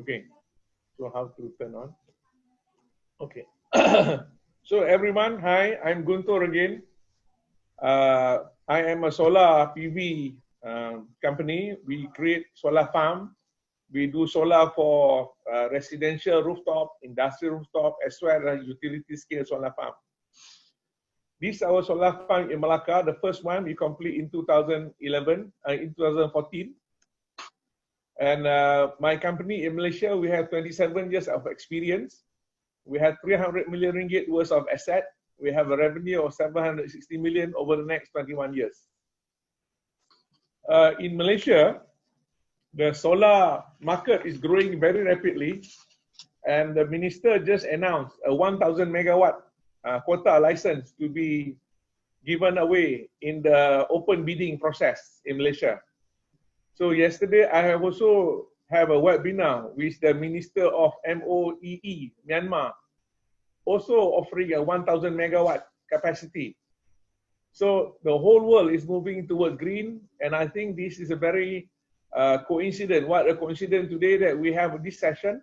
Okay, so how to turn on? Okay. So everyone, hi, I'm Guntor again. I am a solar PV company. We create solar farm. We do solar for residential rooftop, industrial rooftop, as well as utility scale solar farm. This is our solar farm in Malacca. The first one we complete in 2011, in 2014. And my company in Malaysia, we have 27 years of experience. We have 300 million ringgit worth of asset. We have a revenue of 760 million over the next 21 years. In Malaysia, the solar market is growing very rapidly, and the minister just announced a 1,000 megawatt quota license to be given away in the open bidding process in Malaysia. So yesterday, I have also have a webinar with the Minister of MOEE, Myanmar, also offering a 1,000 megawatt capacity. So the whole world is moving towards green, and I think this is a very coincidence. What a coincidence today that we have this session.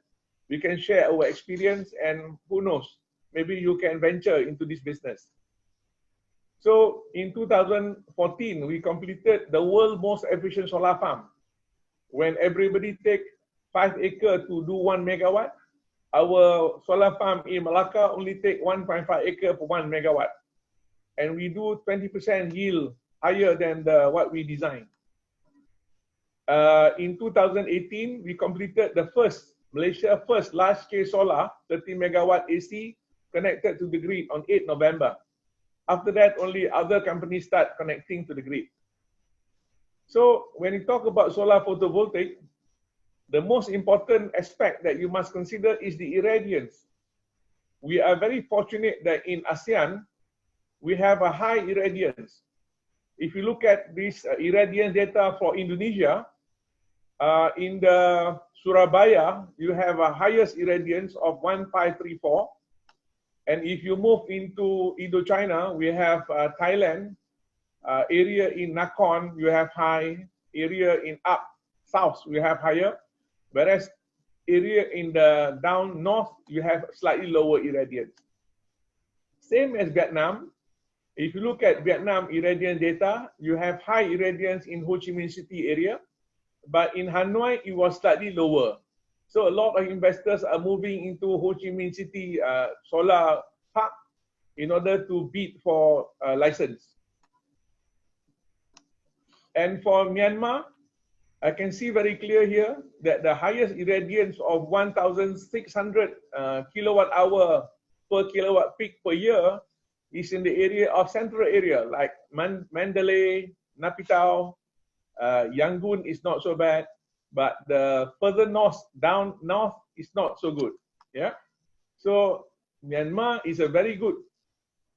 We can share our experience, and who knows, maybe you can venture into this business. So in 2014, we completed the world's most efficient solar farm. When everybody take 5 acres to do 1 megawatt, our solar farm in Malacca only take 1.5 acres for 1 megawatt. And we do 20% yield higher than what we designed. In 2018, we completed the Malaysia first large-scale solar, 30 megawatt AC, connected to the grid on 8 November. After that, only other companies start connecting to the grid. So when you talk about solar photovoltaic, the most important aspect that you must consider is the irradiance. We are very fortunate that in ASEAN, we have a high irradiance. If you look at this irradiance data for Indonesia, in the Surabaya, you have a highest irradiance of 1534. And if you move into Indochina, we have Thailand, area in Nakhon, you have high, area in up south, we have higher, whereas area in the down north, you have slightly lower irradiance. Same as Vietnam. If you look at Vietnam irradiance data, you have high irradiance in Ho Chi Minh City area, but in Hanoi, it was slightly lower. So a lot of investors are moving into Ho Chi Minh City solar park in order to bid for a license. And for Myanmar, I can see very clear here that the highest irradiance of 1,600 kilowatt hour per kilowatt peak per year is in the area of central area like Mandalay, Napitau, Yangon is not so bad, but the further north, down north is not so good. Yeah. So Myanmar is a very good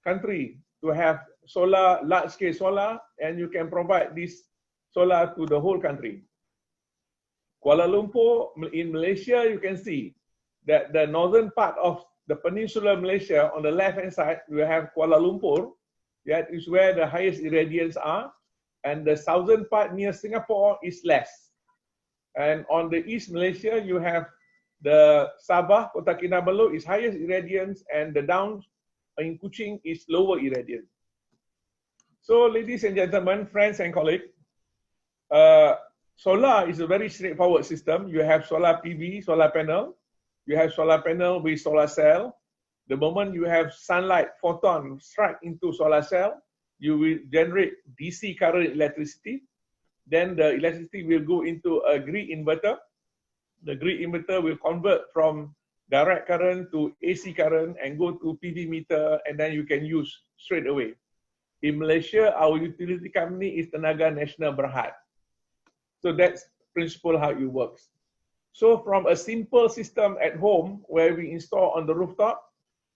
country to have solar, large scale solar, and you can provide this solar to the whole country. Kuala Lumpur in Malaysia, you can see that the northern part of the peninsular Malaysia, on the left hand side, we have Kuala Lumpur. That is where the highest irradiance are. And the southern part near Singapore is less. And on the East Malaysia, you have the Sabah, Kota Kinabalu is highest irradiance, and the down in Kuching is lower irradiance. So ladies and gentlemen, friends and colleagues, solar is a very straightforward system. You have solar PV, solar panel. You have solar panel with solar cell. The moment you have sunlight photon strike into solar cell, you will generate DC current electricity. Then the electricity will go into a grid inverter. The grid inverter will convert from direct current to AC current and go to PV meter, and then you can use straight away. In Malaysia, our utility company is Tenaga Nasional Berhad. So that's principle how it works. So from a simple system at home where we install on the rooftop,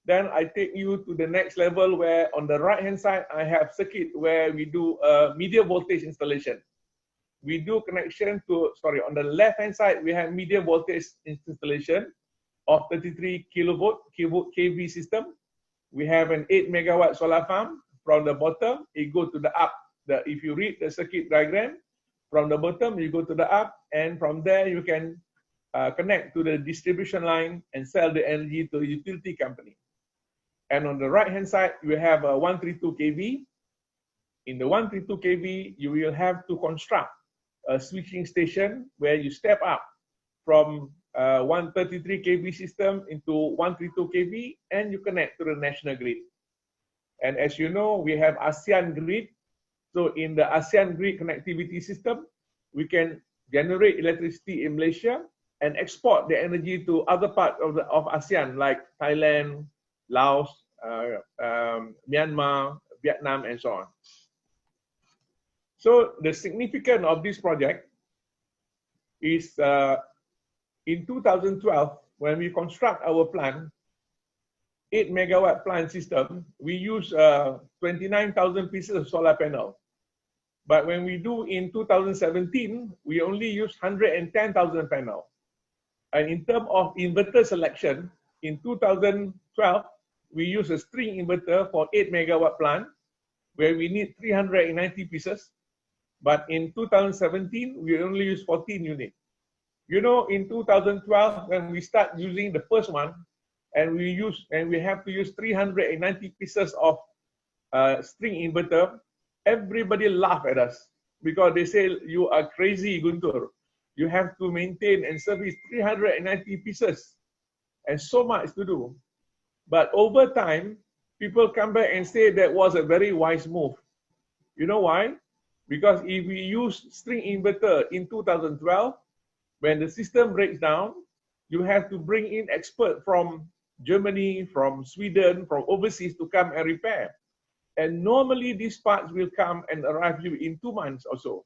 then I take you to the next level where on the right hand side, I have circuit where we do a medium voltage installation. We do connection to, sorry, on the left hand side, we have medium voltage installation of 33 kilovolt kV system. We have an 8 megawatt solar farm. From the bottom, it goes to the up. If you read the circuit diagram, From the bottom, you go to the up, and from there, you can connect to the distribution line and sell the energy to a utility company. And on the right-hand side, you have a 132 kV. In the 132 kV, you will have to construct a switching station where you step up from 133 kV system into 132 kV, and you connect to the national grid. And as you know, we have ASEAN grid. So in the ASEAN grid connectivity system, we can generate electricity in Malaysia and export the energy to other parts of ASEAN, like Thailand, Laos, Myanmar, Vietnam, and so on. So the significance of this project is in 2012, when we construct our plant, 8 megawatt plant system, we use 29,000 pieces of solar panel. But when we do in 2017, we only use 110,000 panel. And in terms of inverter selection, in 2012, we use a string inverter for 8 megawatt plant, where we need 390 pieces. But in 2017, we only use 14 units. You know, in 2012, when we start using the first one, and we have to use 390 pieces of string inverter, everybody laugh at us because they say, you are crazy, Guntor. You have to maintain and service 390 pieces and so much to do. But over time, people come back and say that was a very wise move. You know why? Because if we use string inverter in 2012, when the system breaks down, you have to bring in experts from Germany, from Sweden, from overseas to come and repair. And normally these parts will come and arrive you in 2 months or so.